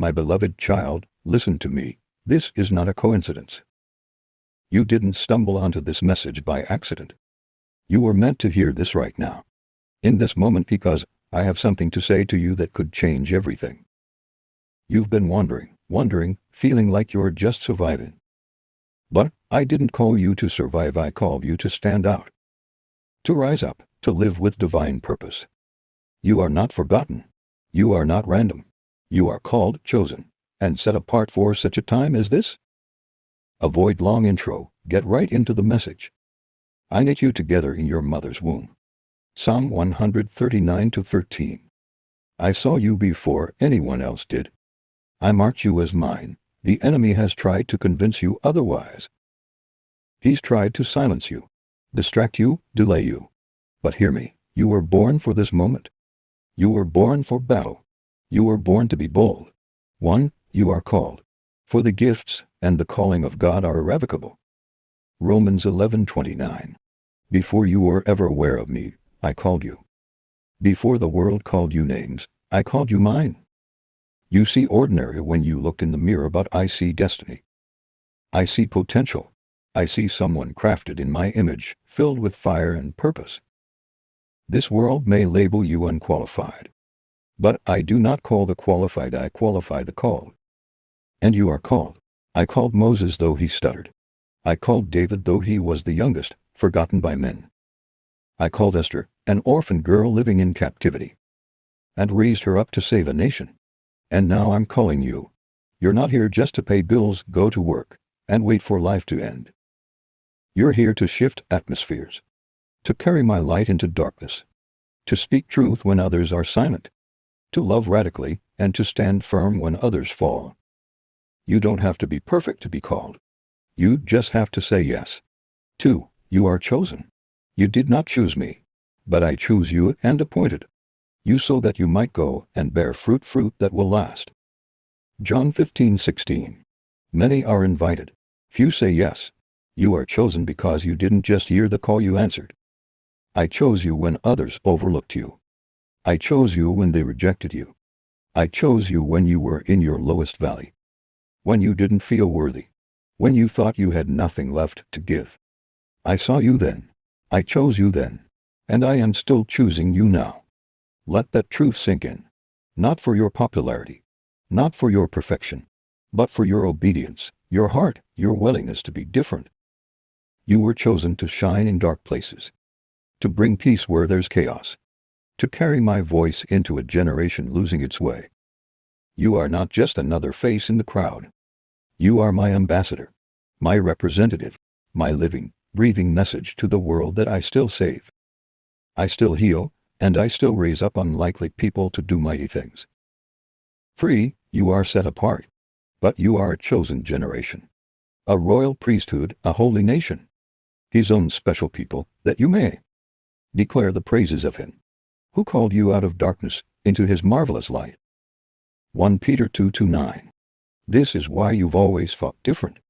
My beloved child, listen to me. This is not a coincidence. You didn't stumble onto this message by accident. You were meant to hear this right now. In this moment, because I have something to say to you that could change everything. You've been wondering, feeling like you're just surviving. But I didn't call you to survive, I called you to stand out. To rise up, to live with divine purpose. You are not forgotten. You are not random. You are called, chosen, and set apart for such a time as this. Avoid long intro, get right into the message. I knit you together in your mother's womb. Psalm 139:13. I saw you before anyone else did. I marked you as mine. The enemy has tried to convince you otherwise. He's tried to silence you, distract you, delay you. But hear me, you were born for this moment. You were born for battle. You were born to be bold. You are called. For the gifts and the calling of God are irrevocable. Romans 11:29. Before you were ever aware of me, I called you. Before the world called you names, I called you mine. You see ordinary when you look in the mirror, but I see destiny. I see potential. I see someone crafted in my image, filled with fire and purpose. This world may label you unqualified. But I do not call the qualified, I qualify the called. And you are called. I called Moses though he stuttered. I called David though he was the youngest, forgotten by men. I called Esther, an orphan girl living in captivity, and raised her up to save a nation. And now I'm calling you. You're not here just to pay bills, go to work, and wait for life to end. You're here to shift atmospheres, to carry my light into darkness, to speak truth when others are silent, to love radically, and to stand firm when others fall. You don't have to be perfect to be called. You just have to say yes. 2. You are chosen. You did not choose me, but I choose you and appointed you so that you might go and bear fruit that will last. John 15:16. Many are invited. Few say yes. You are chosen because you didn't just hear the call, you answered. I chose you when others overlooked you. I chose you when they rejected you. I chose you when you were in your lowest valley. When you didn't feel worthy. When you thought you had nothing left to give. I saw you then. I chose you then. And I am still choosing you now. Let that truth sink in. Not for your popularity. Not for your perfection. But for your obedience, your heart, your willingness to be different. You were chosen to shine in dark places. To bring peace where there's chaos. To carry my voice into a generation losing its way. You are not just another face in the crowd. You are my ambassador. My representative. My living, breathing message to the world that I still save. I still heal, and I still raise up unlikely people to do mighty things. Free, you are set apart. But you are a chosen generation. A royal priesthood, a holy nation. His own special people, that you may declare the praises of him who called you out of darkness into his marvelous light. 1 Peter 2:9. This is why you've always fought different.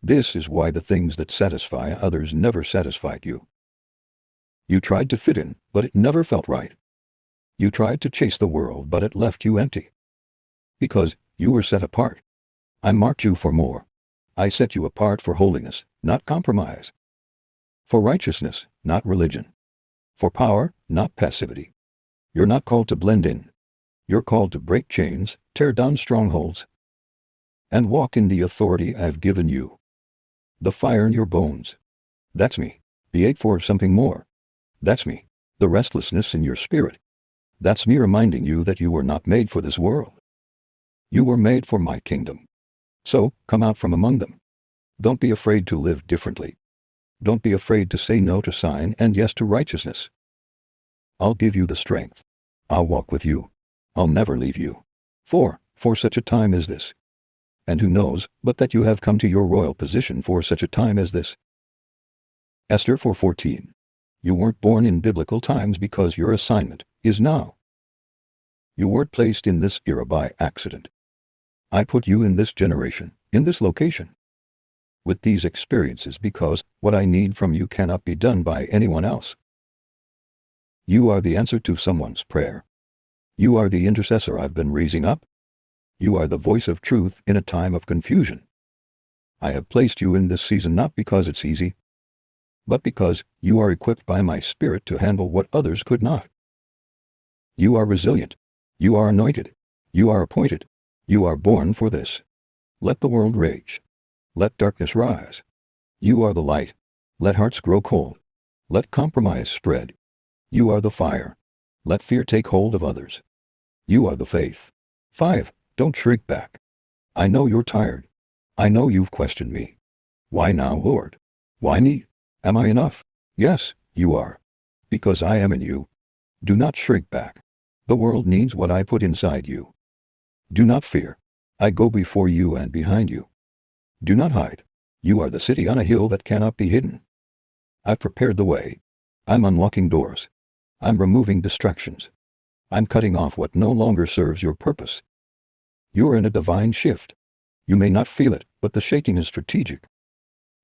This is why the things that satisfy others never satisfied you. You tried to fit in, but it never felt right. You tried to chase the world, but it left you empty. Because you were set apart. I marked you for more. I set you apart for holiness, not compromise. For righteousness, not religion. For power, not passivity. You're not called to blend in. You're called to break chains, tear down strongholds, and walk in the authority I've given you. The fire in your bones. That's me. The ache for something more. That's me. The restlessness in your spirit. That's me reminding you that you were not made for this world. You were made for my kingdom. So, come out from among them. Don't be afraid to live differently. Don't be afraid to say no to sin and yes to righteousness. I'll give you the strength. I'll walk with you. I'll never leave you. For such a time as this. And who knows but that you have come to your royal position for such a time as this. Esther 4:14. You weren't born in biblical times because your assignment is now. You weren't placed in this era by accident. I put you in this generation, in this location, with these experiences because what I need from you cannot be done by anyone else. You are the answer to someone's prayer. You are the intercessor I've been raising up. You are the voice of truth in a time of confusion. I have placed you in this season not because it's easy, but because you are equipped by my Spirit to handle what others could not. You are resilient. You are anointed. You are appointed. You are born for this. Let the world rage. Let darkness rise. You are the light. Let hearts grow cold. Let compromise spread. You are the fire. Let fear take hold of others. You are the faith. 5. Don't shrink back. I know you're tired. I know you've questioned me. Why now, Lord? Why me? Am I enough? Yes, you are. Because I am in you. Do not shrink back. The world needs what I put inside you. Do not fear. I go before you and behind you. Do not hide. You are the city on a hill that cannot be hidden. I've prepared the way. I'm unlocking doors. I'm removing distractions. I'm cutting off what no longer serves your purpose. You're in a divine shift. You may not feel it, but the shaking is strategic.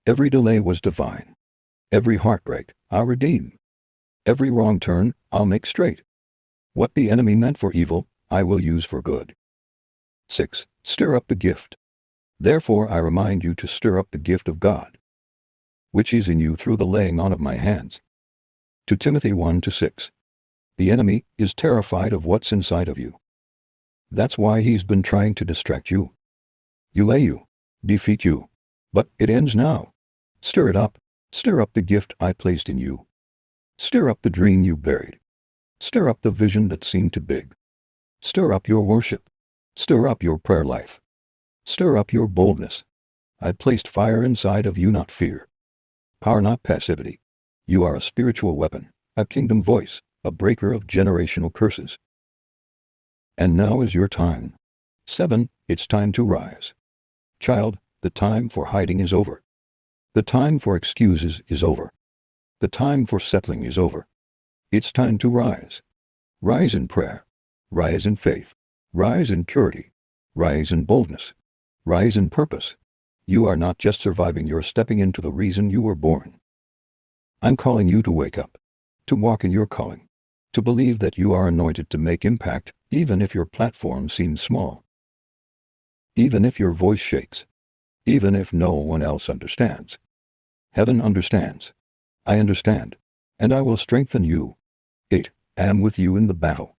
Every delay was divine. Every heartbreak, I'll redeem. Every wrong turn, I'll make straight. What the enemy meant for evil, I will use for good. 6. Stir up the gift. Therefore I remind you to stir up the gift of God, which is in you through the laying on of my hands. 2 Timothy 1-6. The enemy is terrified of what's inside of you. That's why he's been trying to distract you. Delay you. Defeat you. But it ends now. Stir it up. Stir up the gift I placed in you. Stir up the dream you buried. Stir up the vision that seemed too big. Stir up your worship. Stir up your prayer life. Stir up your boldness. I placed fire inside of you, not fear. Power, not passivity. You are a spiritual weapon, a kingdom voice, a breaker of generational curses. And now is your time. 7. It's time to rise. Child, the time for hiding is over. The time for excuses is over. The time for settling is over. It's time to rise. Rise in prayer. Rise in faith. Rise in purity. Rise in boldness. Rise in purpose. You are not just surviving, you're stepping into the reason you were born. I'm calling you to wake up, to walk in your calling, to believe that you are anointed to make impact, even if your platform seems small. Even if your voice shakes. Even if no one else understands. Heaven understands. I understand. And I will strengthen you. 8. I am with you in the battle.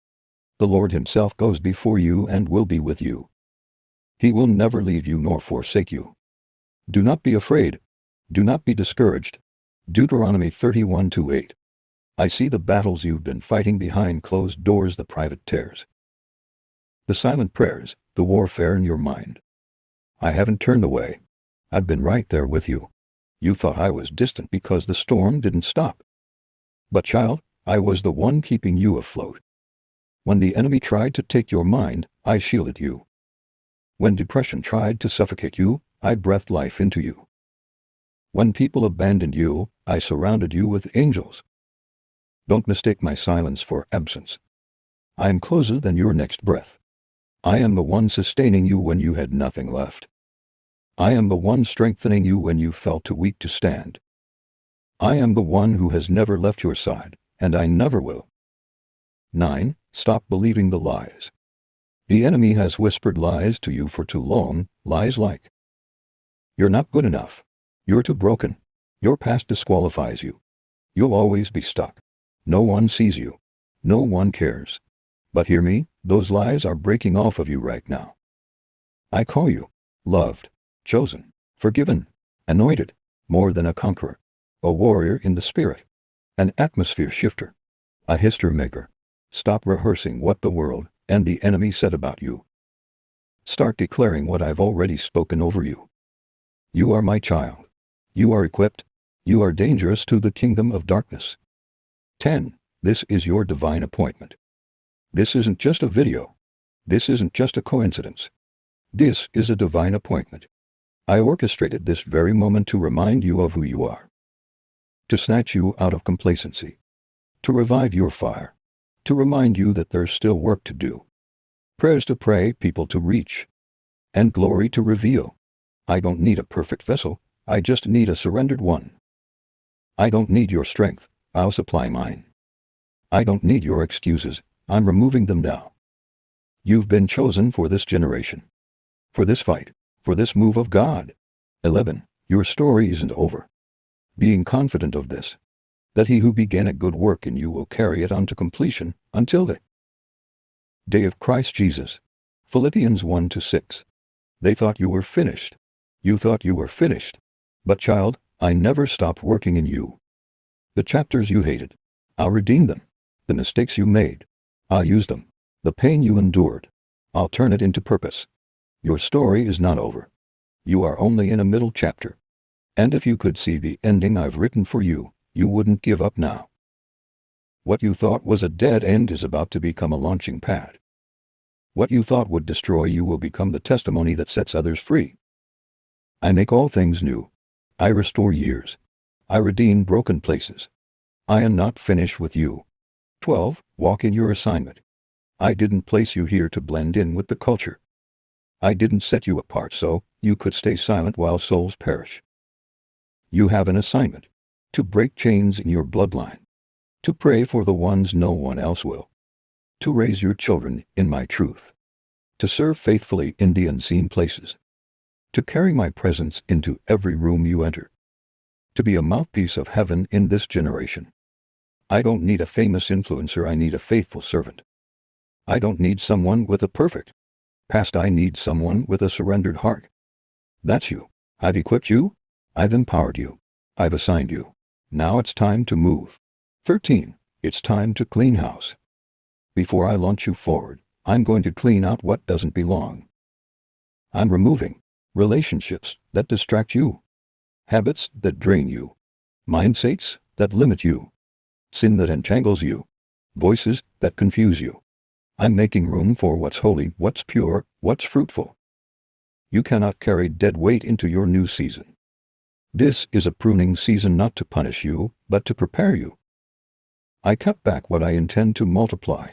The Lord himself goes before you and will be with you. He will never leave you nor forsake you. Do not be afraid. Do not be discouraged. Deuteronomy 31:8. I see the battles you've been fighting behind closed doors, the private tears, the silent prayers, the warfare in your mind. I haven't turned away. I've been right there with you. You thought I was distant because the storm didn't stop. But child, I was the one keeping you afloat. When the enemy tried to take your mind, I shielded you. When depression tried to suffocate you, I breathed life into you. When people abandoned you, I surrounded you with angels. Don't mistake my silence for absence. I am closer than your next breath. I am the one sustaining you when you had nothing left. I am the one strengthening you when you felt too weak to stand. I am the one who has never left your side, and I never will. 9. Stop believing the lies. The enemy has whispered lies to you for too long, lies like, you're not good enough. You're too broken. Your past disqualifies you. You'll always be stuck. No one sees you. No one cares. But hear me, those lies are breaking off of you right now. I call you loved, chosen, forgiven, anointed, more than a conqueror, a warrior in the spirit, an atmosphere shifter, a history maker. Stop rehearsing what the world and the enemy said about you. Start declaring what I've already spoken over you. You are my child. You are equipped. You are dangerous to the kingdom of darkness. 10. This is your divine appointment. This isn't just a video. This isn't just a coincidence. This is a divine appointment. I orchestrated this very moment to remind you of who you are, to snatch you out of complacency, to revive your fire, to remind you that there's still work to do, prayers to pray, people to reach, and glory to reveal. I don't need a perfect vessel, I just need a surrendered one. I don't need your strength, I'll supply mine. I don't need your excuses, I'm removing them now. You've been chosen for this generation, for this fight, for this move of God. 11. Your story isn't over. Being confident of this, that he who began a good work in you will carry it on to completion until the day of Christ Jesus. Philippians 1-6. They thought you were finished. You thought you were finished. But child, I never stopped working in you. The chapters you hated, I'll redeem them. The mistakes you made, I'll use them. The pain you endured, I'll turn it into purpose. Your story is not over. You are only in a middle chapter. And if you could see the ending I've written for you, you wouldn't give up now. What you thought was a dead end is about to become a launching pad. What you thought would destroy you will become the testimony that sets others free. I make all things new. I restore years. I redeem broken places. I am not finished with you. 12. Walk in your assignment. I didn't place you here to blend in with the culture. I didn't set you apart so you could stay silent while souls perish. You have an assignment. To break chains in your bloodline. To pray for the ones no one else will. To raise your children in my truth. To serve faithfully in the unseen places. To carry my presence into every room you enter. To be a mouthpiece of heaven in this generation. I don't need a famous influencer, I need a faithful servant. I don't need someone with a perfect past, I need someone with a surrendered heart. That's you. I've equipped you. I've empowered you. I've assigned you. Now it's time to move. 13. It's time to clean house. Before I launch you forward, I'm going to clean out what doesn't belong. I'm removing relationships that distract you, habits that drain you, mindsets that limit you, sin that entangles you, voices that confuse you. I'm making room for what's holy, what's pure, what's fruitful. You cannot carry dead weight into your new season. This is a pruning season, not to punish you, but to prepare you. I cut back what I intend to multiply.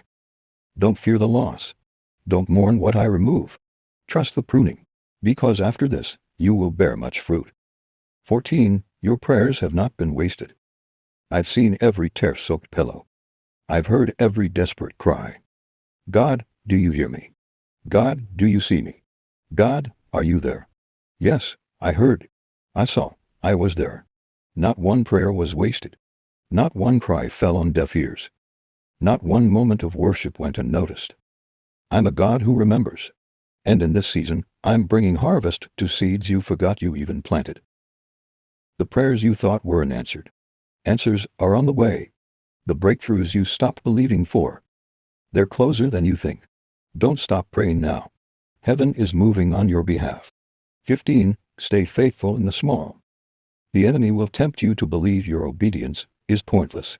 Don't fear the loss. Don't mourn what I remove. Trust the pruning, because after this, you will bear much fruit. 14. Your prayers have not been wasted. I've seen every tear-soaked pillow. I've heard every desperate cry. God, do you hear me? God, do you see me? God, are you there? Yes, I heard. I saw. I was there. Not one prayer was wasted. Not one cry fell on deaf ears. Not one moment of worship went unnoticed. I'm a God who remembers. And in this season, I'm bringing harvest to seeds you forgot you even planted. The prayers you thought were unanswered. Answers are on the way. The breakthroughs you stopped believing for. They're closer than you think. Don't stop praying now. Heaven is moving on your behalf. 15. Stay faithful in the small. The enemy will tempt you to believe your obedience is pointless.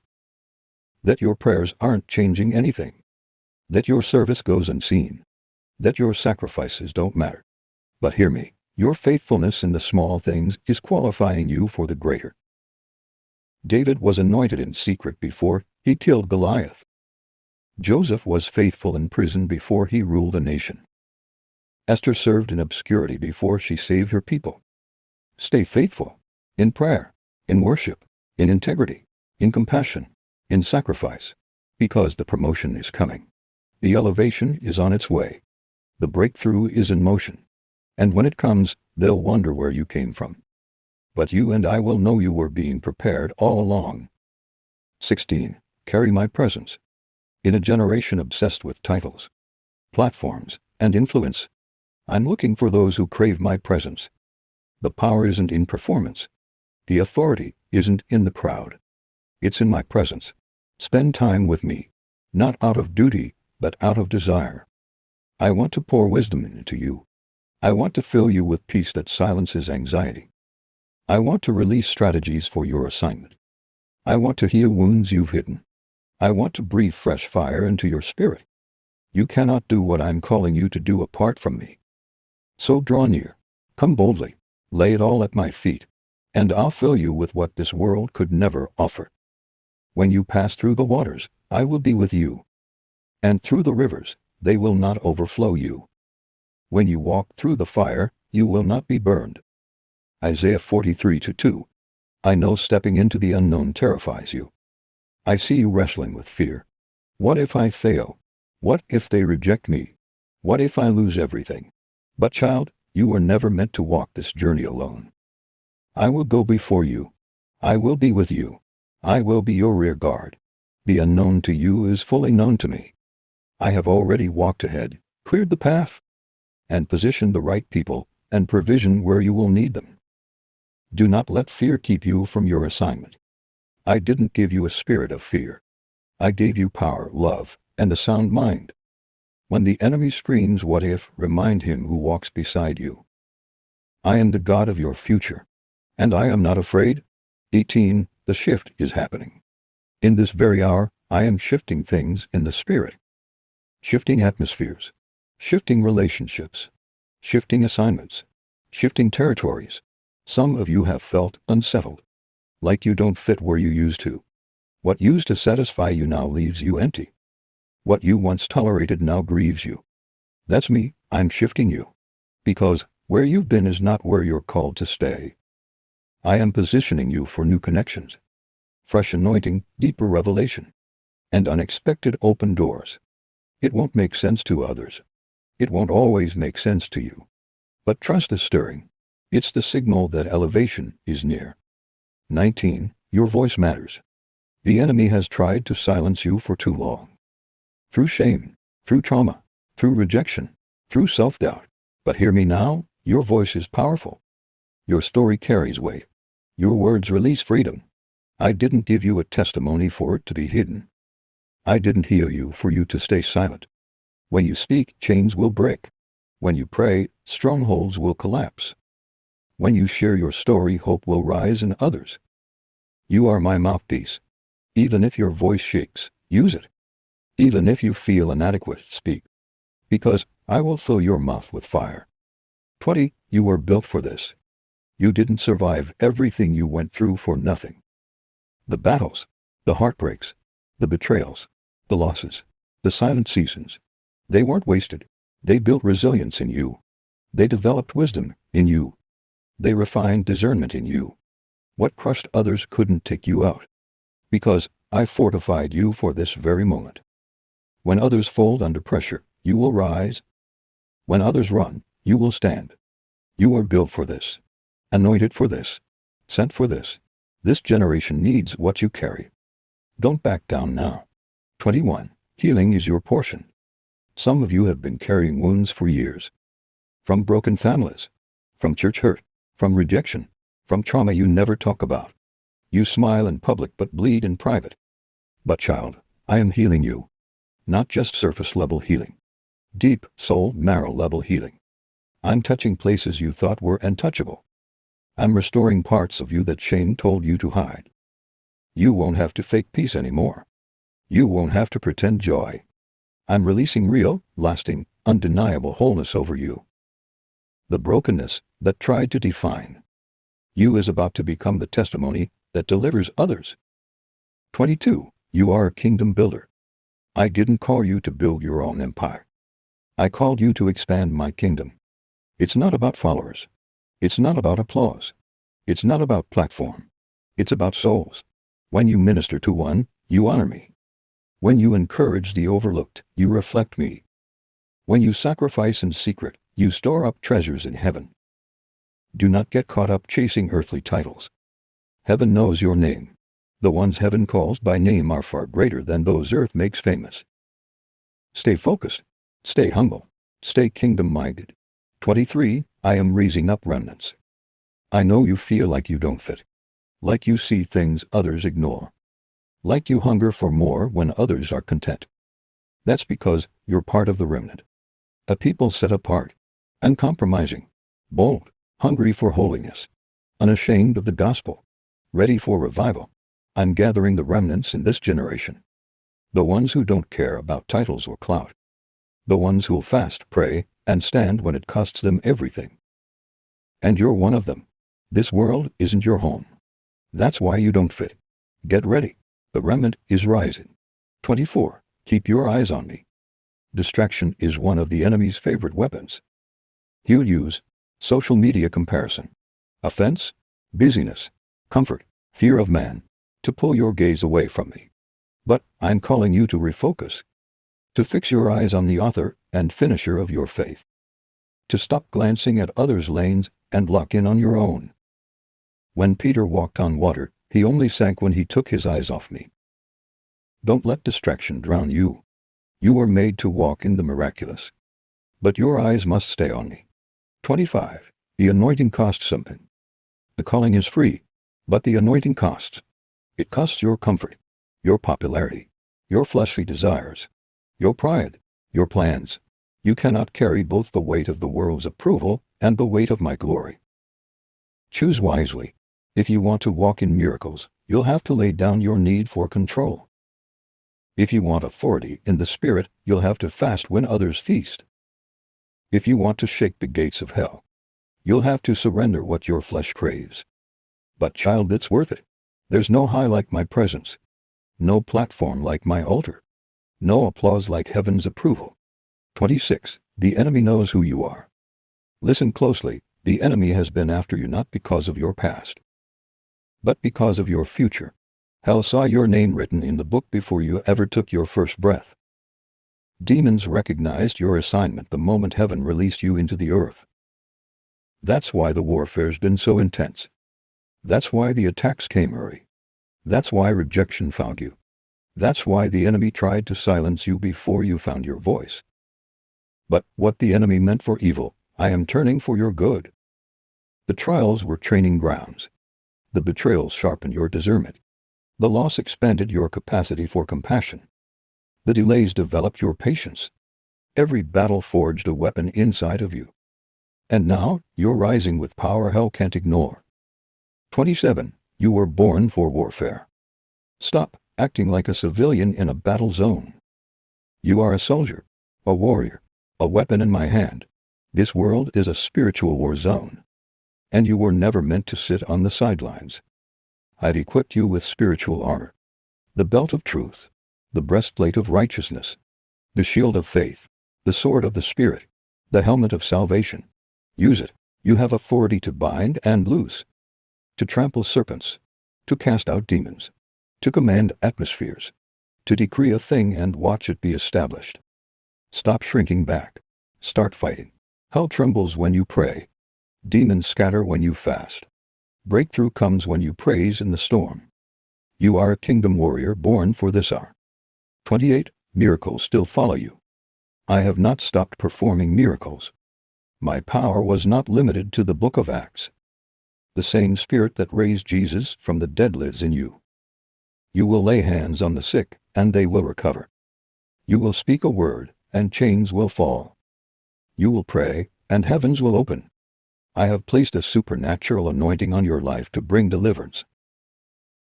That your prayers aren't changing anything. That your service goes unseen. That your sacrifices don't matter. But hear me, your faithfulness in the small things is qualifying you for the greater. David was anointed in secret before he killed Goliath. Joseph was faithful in prison before he ruled a nation. Esther served in obscurity before she saved her people. Stay faithful in prayer, in worship, in integrity, in compassion, in sacrifice, because the promotion is coming. The elevation is on its way. The breakthrough is in motion. And when it comes, they'll wonder where you came from. But you and I will know you were being prepared all along. 16. Carry my presence. In a generation obsessed with titles, platforms, and influence, I'm looking for those who crave my presence. The power isn't in performance. The authority isn't in the crowd. It's in my presence. Spend time with me, not out of duty, but out of desire. I want to pour wisdom into you. I want to fill you with peace that silences anxiety. I want to release strategies for your assignment. I want to heal wounds you've hidden. I want to breathe fresh fire into your spirit. You cannot do what I'm calling you to do apart from me. So draw near, come boldly, lay it all at my feet, and I'll fill you with what this world could never offer. When you pass through the waters, I will be with you. And through the rivers, they will not overflow you. When you walk through the fire, you will not be burned. Isaiah 43:2. I know stepping into the unknown terrifies you. I see you wrestling with fear. What if I fail? What if they reject me? What if I lose everything? But child, you were never meant to walk this journey alone. I will go before you. I will be with you. I will be your rear guard. The unknown to you is fully known to me. I have already walked ahead, cleared the path, and positioned the right people and provision where you will need them. Do not let fear keep you from your assignment. I didn't give you a spirit of fear. I gave you power, love, and a sound mind. When the enemy screams, "What if?" remind him who walks beside you. I am the God of your future, and I am not afraid. 18. The shift is happening. In this very hour, I am shifting things in the spirit. Shifting atmospheres. Shifting relationships. Shifting assignments. Shifting territories. Some of you have felt unsettled, like you don't fit where you used to. What used to satisfy you now leaves you empty. What you once tolerated now grieves you. That's me. I'm shifting you. Because where you've been is not where you're called to stay. I am positioning you for new connections, fresh anointing, deeper revelation, and unexpected open doors. It won't make sense to others. It won't always make sense to you. But trust the stirring. It's the signal that elevation is near. 19. Your voice matters. The enemy has tried to silence you for too long. Through shame, through trauma, through rejection, through self-doubt. But hear me now, your voice is powerful. Your story carries weight. Your words release freedom. I didn't give you a testimony for it to be hidden. I didn't heal you for you to stay silent. When you speak, chains will break. When you pray, strongholds will collapse. When you share your story, hope will rise in others. You are my mouthpiece. Even if your voice shakes, use it. Even if you feel inadequate, speak. Because I will fill your mouth with fire. 20. You were built for this. You didn't survive everything you went through for nothing. The battles, the heartbreaks, the betrayals, the losses, the silent seasons. They weren't wasted. They built resilience in you. They developed wisdom in you. They refined discernment in you. What crushed others couldn't take you out. Because I fortified you for this very moment. When others fold under pressure, you will rise. When others run, you will stand. You are built for this. Anointed for this. Sent for this. This generation needs what you carry. Don't back down now. 21. Healing is your portion. Some of you have been carrying wounds for years. From broken families. From church hurt. From rejection. From trauma you never talk about. You smile in public but bleed in private. But child, I am healing you. Not just surface level healing. Deep, soul, marrow level healing. I'm touching places you thought were untouchable. I'm restoring parts of you that shame told you to hide. You won't have to fake peace anymore. You won't have to pretend joy. I'm releasing real, lasting, undeniable wholeness over you. The brokenness that tried to define you is about to become the testimony that delivers others. 22. You are a kingdom builder. I didn't call you to build your own empire. I called you to expand my kingdom. It's not about followers. It's not about applause. It's not about platform. It's about souls. When you minister to one, you honor me. When you encourage the overlooked, you reflect me. When you sacrifice in secret, you store up treasures in heaven. Do not get caught up chasing earthly titles. Heaven knows your name. The ones heaven calls by name are far greater than those earth makes famous. Stay focused. Stay humble. Stay kingdom-minded. 23. I am raising up remnants. I know you feel like you don't fit. Like you see things others ignore. Like you hunger for more when others are content. That's because you're part of the remnant. A people set apart, uncompromising, bold, hungry for holiness, unashamed of the gospel, ready for revival. I'm gathering the remnants in this generation. The ones who don't care about titles or clout. The ones who'll fast, pray, and stand when it costs them everything. And you're one of them. This world isn't your home. That's why you don't fit. Get ready. The remnant is rising. 24. Keep your eyes on me. Distraction is one of the enemy's favorite weapons. He'll use social media comparison, offense, busyness, comfort, fear of man, to pull your gaze away from me. But I'm calling you to refocus, to fix your eyes on the author and finisher of your faith, to stop glancing at others' lanes and lock in on your own. When Peter walked on water, he only sank when he took his eyes off me. Don't let distraction drown you. You were made to walk in the miraculous. But your eyes must stay on me. 25. The anointing costs something. The calling is free, but the anointing costs. It costs your comfort, your popularity, your fleshly desires, your pride, your plans. You cannot carry both the weight of the world's approval and the weight of my glory. Choose wisely. If you want to walk in miracles, you'll have to lay down your need for control. If you want authority in the Spirit, you'll have to fast when others feast. If you want to shake the gates of hell, you'll have to surrender what your flesh craves. But child, it's worth it. There's no high like my presence, no platform like my altar, no applause like heaven's approval. 26. The enemy knows who you are. Listen closely. The enemy has been after you not because of your past, but because of your future. Hell saw your name written in the book before you ever took your first breath. Demons recognized your assignment the moment heaven released you into the earth. That's why the warfare's been so intense. That's why the attacks came early. That's why rejection found you. That's why the enemy tried to silence you before you found your voice. But what the enemy meant for evil, I am turning for your good. The trials were training grounds. The betrayals sharpened your discernment. The loss expanded your capacity for compassion. The delays developed your patience. Every battle forged a weapon inside of you. And now, you're rising with power hell can't ignore. 27. You were born for warfare. Stop acting like a civilian in a battle zone. You are a soldier, a warrior, a weapon in my hand. This world is a spiritual war zone. And you were never meant to sit on the sidelines. I've equipped you with spiritual armor, the belt of truth, the breastplate of righteousness, the shield of faith, the sword of the Spirit, the helmet of salvation. Use it. You have authority to bind and loose, to trample serpents, to cast out demons, to command atmospheres, to decree a thing and watch it be established. Stop shrinking back. Start fighting. Hell trembles when you pray. Demons scatter when you fast. Breakthrough comes when you praise in the storm. You are a kingdom warrior born for this hour. 28. Miracles still follow you. I have not stopped performing miracles. My power was not limited to the book of Acts. The same Spirit that raised Jesus from the dead lives in you. You will lay hands on the sick, and they will recover. You will speak a word, and chains will fall. You will pray, and heavens will open. I have placed a supernatural anointing on your life to bring deliverance,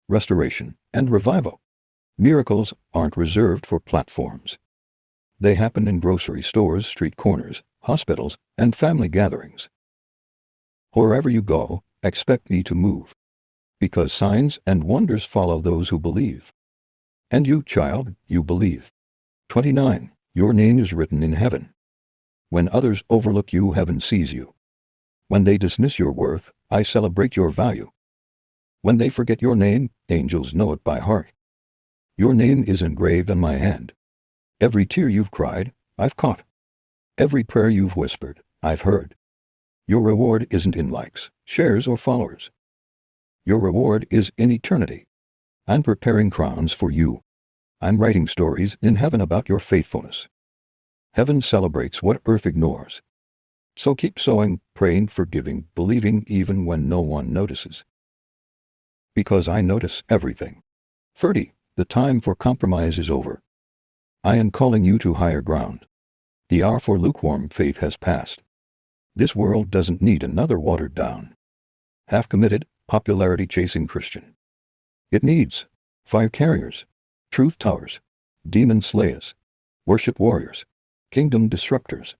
restoration, and revival. Miracles aren't reserved for platforms. They happen in grocery stores, street corners, hospitals, and family gatherings. Wherever you go, expect me to move, because signs and wonders follow those who believe. And you, child, you believe. 29. Your name is written in heaven. When others overlook you, heaven sees you. When they dismiss your worth, I celebrate your value. When they forget your name, angels know it by heart. Your name is engraved on my hand. Every tear you've cried, I've caught. Every prayer you've whispered, I've heard. Your reward isn't in likes, shares, or followers. Your reward is in eternity. I'm preparing crowns for you. I'm writing stories in heaven about your faithfulness. Heaven celebrates what earth ignores. So keep sowing, praying, forgiving, believing even when no one notices. Because I notice everything. 30. The time for compromise is over. I am calling you to higher ground. The hour for lukewarm faith has passed. This world doesn't need another watered down, half-committed, popularity-chasing Christian. It needs fire carriers, truth towers, demon slayers, worship warriors, kingdom disruptors,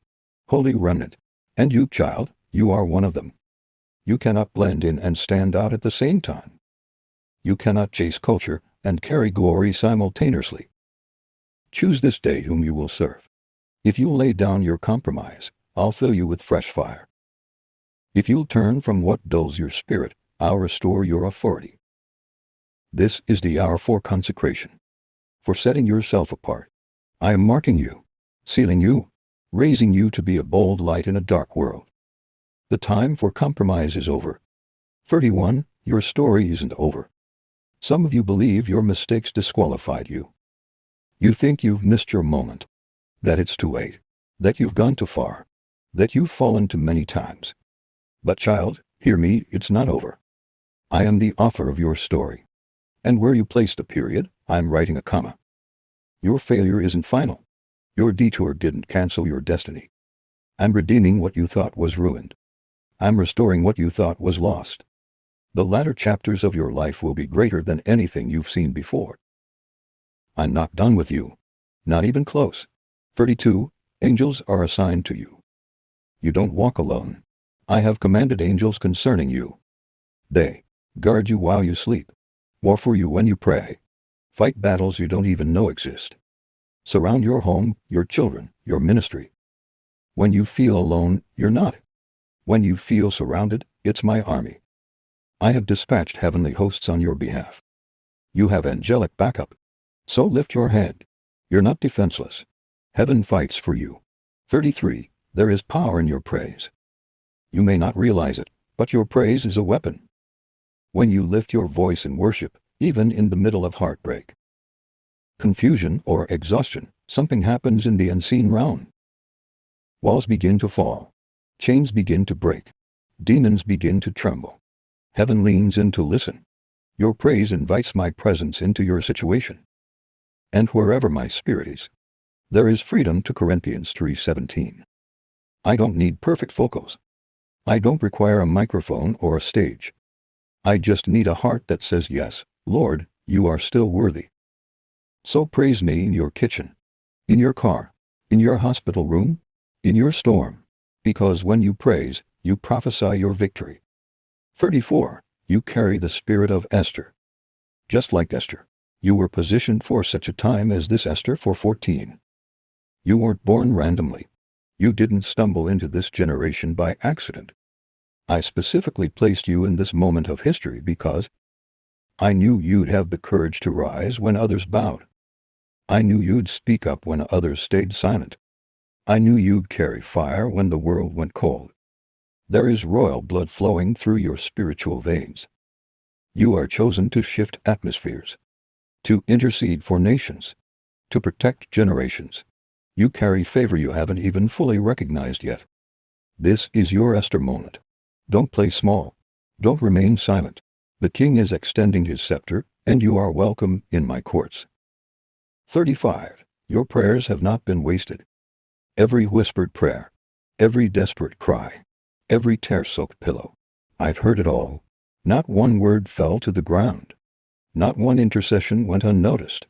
holy remnant. And you, child, you are one of them. You cannot blend in and stand out at the same time. You cannot chase culture and carry glory simultaneously. Choose this day whom you will serve. If you'll lay down your compromise, I'll fill you with fresh fire. If you'll turn from what dulls your spirit, I'll restore your authority. This is the hour for consecration, for setting yourself apart. I am marking you, sealing you, raising you to be a bold light in a dark world. The time for compromise is over. 31. Your story isn't over. Some of you believe your mistakes disqualified you. You think you've missed your moment, that it's too late, that you've gone too far, that you've fallen too many times. But child, hear me, it's not over. I am the author of your story. And where you placed a period, I'm writing a comma. Your failure isn't final. Your detour didn't cancel your destiny. I'm redeeming what you thought was ruined. I'm restoring what you thought was lost. The latter chapters of your life will be greater than anything you've seen before. I'm not done with you. Not even close. 32. Angels are assigned to you. You don't walk alone. I have commanded angels concerning you. They guard you while you sleep, war for you when you pray, fight battles you don't even know exist. Surround your home, your children, your ministry. When you feel alone, you're not. When you feel surrounded, it's my army. I have dispatched heavenly hosts on your behalf. You have angelic backup. So lift your head. You're not defenseless. Heaven fights for you. 33. There is power in your praise. You may not realize it, but your praise is a weapon. When you lift your voice in worship, even in the middle of heartbreak, confusion, or exhaustion, something happens in the unseen realm. Walls begin to fall. Chains begin to break. Demons begin to tremble. Heaven leans in to listen. Your praise invites my presence into your situation. And wherever my spirit is, there is freedom. To Corinthians 3:17. I don't need perfect vocals. I don't require a microphone or a stage. I just need a heart that says, yes, Lord, you are still worthy. So praise me in your kitchen, in your car, in your hospital room, in your storm, because when you praise, you prophesy your victory. 34. You carry the spirit of Esther. Just like Esther, you were positioned for such a time as this. Esther 4:14. You weren't born randomly. You didn't stumble into this generation by accident. I specifically placed you in this moment of history because I knew you'd have the courage to rise when others bowed. I knew you'd speak up when others stayed silent. I knew you'd carry fire when the world went cold. There is royal blood flowing through your spiritual veins. You are chosen to shift atmospheres, to intercede for nations, to protect generations. You carry favor you haven't even fully recognized yet. This is your Esther moment. Don't play small. Don't remain silent. The king is extending his scepter, and you are welcome in my courts. 35. Your prayers have not been wasted. Every whispered prayer, every desperate cry, every tear-soaked pillow. I've heard it all. Not one word fell to the ground. Not one intercession went unnoticed.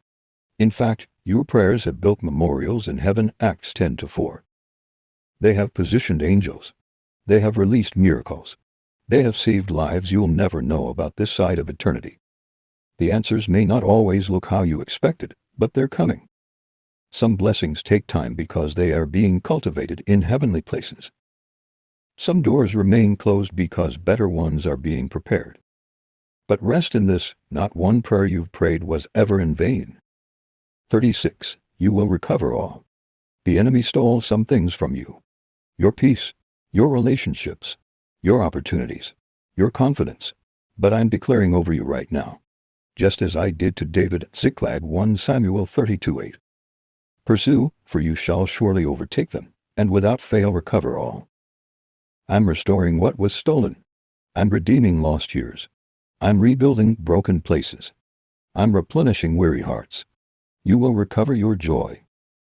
In fact, your prayers have built memorials in heaven. Acts 10:4. They have positioned angels. They have released miracles. They have saved lives you'll never know about this side of eternity. The answers may not always look how you expected, but they're coming. Some blessings take time because they are being cultivated in heavenly places. Some doors remain closed because better ones are being prepared. But rest in this, not one prayer you've prayed was ever in vain. 36. You will recover all. The enemy stole some things from you. Your peace, your relationships, your opportunities, your confidence. But I'm declaring over you right now, just as I did to David at Ziklag. 1 Samuel 32:8. Pursue, for you shall surely overtake them, and without fail recover all. I'm restoring what was stolen. I'm redeeming lost years. I'm rebuilding broken places. I'm replenishing weary hearts. You will recover your joy,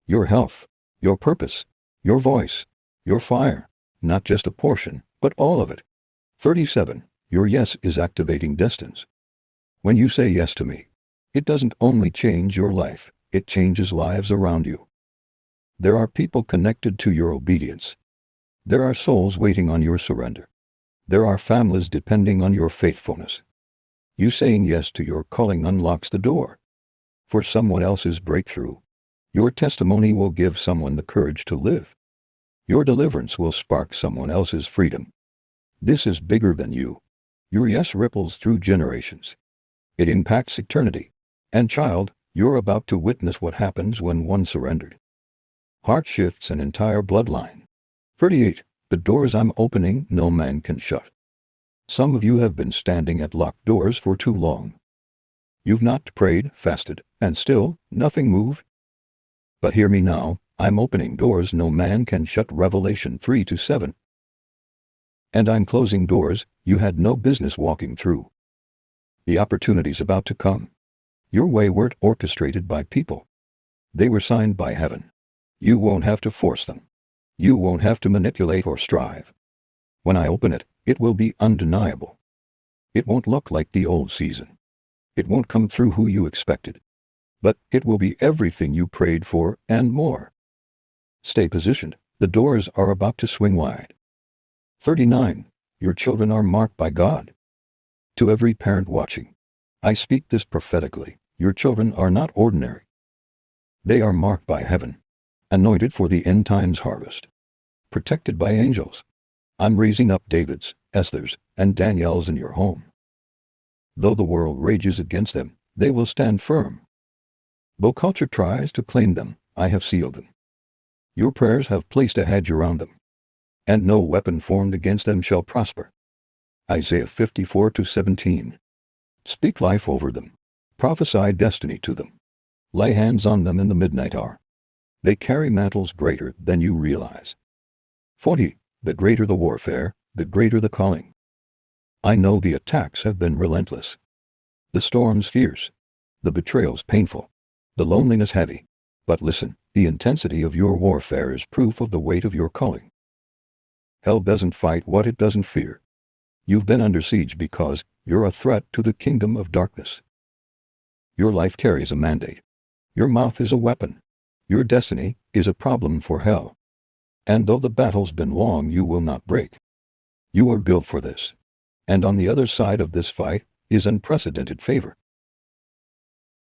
your health, your purpose, your voice, your fire, not just a portion, but all of it. 37. Your yes is activating destinies. When you say yes to me, it doesn't only change your life, it changes lives around you. There are people connected to your obedience. There are souls waiting on your surrender. There are families depending on your faithfulness. You saying yes to your calling unlocks the door for someone else's breakthrough. Your testimony will give someone the courage to live. Your deliverance will spark someone else's freedom. This is bigger than you. Your yes ripples through generations. It impacts eternity. And child, you're about to witness what happens when one surrendered. Heart shifts an entire bloodline. 38. The doors I'm opening, no man can shut. Some of you have been standing at locked doors for too long. You've not prayed, fasted, and still nothing moved. But hear me now, I'm opening doors no man can shut. Revelation 3:7. And I'm closing doors you had no business walking through. The opportunity's about to come. Your way weren't orchestrated by people. They were signed by heaven. You won't have to force them. You won't have to manipulate or strive. When I open it, it will be undeniable. It won't look like the old season. It won't come through who you expected. But it will be everything you prayed for and more. Stay positioned. The doors are about to swing wide. 39. Your children are marked by God. To every parent watching, I speak this prophetically. Your children are not ordinary. They are marked by heaven, anointed for the end times harvest, protected by angels. I'm raising up Davids, Esthers, and Daniels in your home. Though the world rages against them, they will stand firm. Though culture tries to claim them, I have sealed them. Your prayers have placed a hedge around them, and no weapon formed against them shall prosper. Isaiah 54:17. Speak life over them. Prophesy destiny to them. Lay hands on them in the midnight hour. They carry mantles greater than you realize. 40. The greater the warfare, the greater the calling. I know the attacks have been relentless. The storms fierce. The betrayals painful. The loneliness heavy. But listen, the intensity of your warfare is proof of the weight of your calling. Hell doesn't fight what it doesn't fear. You've been under siege because you're a threat to the kingdom of darkness. Your life carries a mandate. Your mouth is a weapon. Your destiny is a problem for hell. And though the battle's been long, you will not break. You are built for this. And on the other side of this fight is unprecedented favor.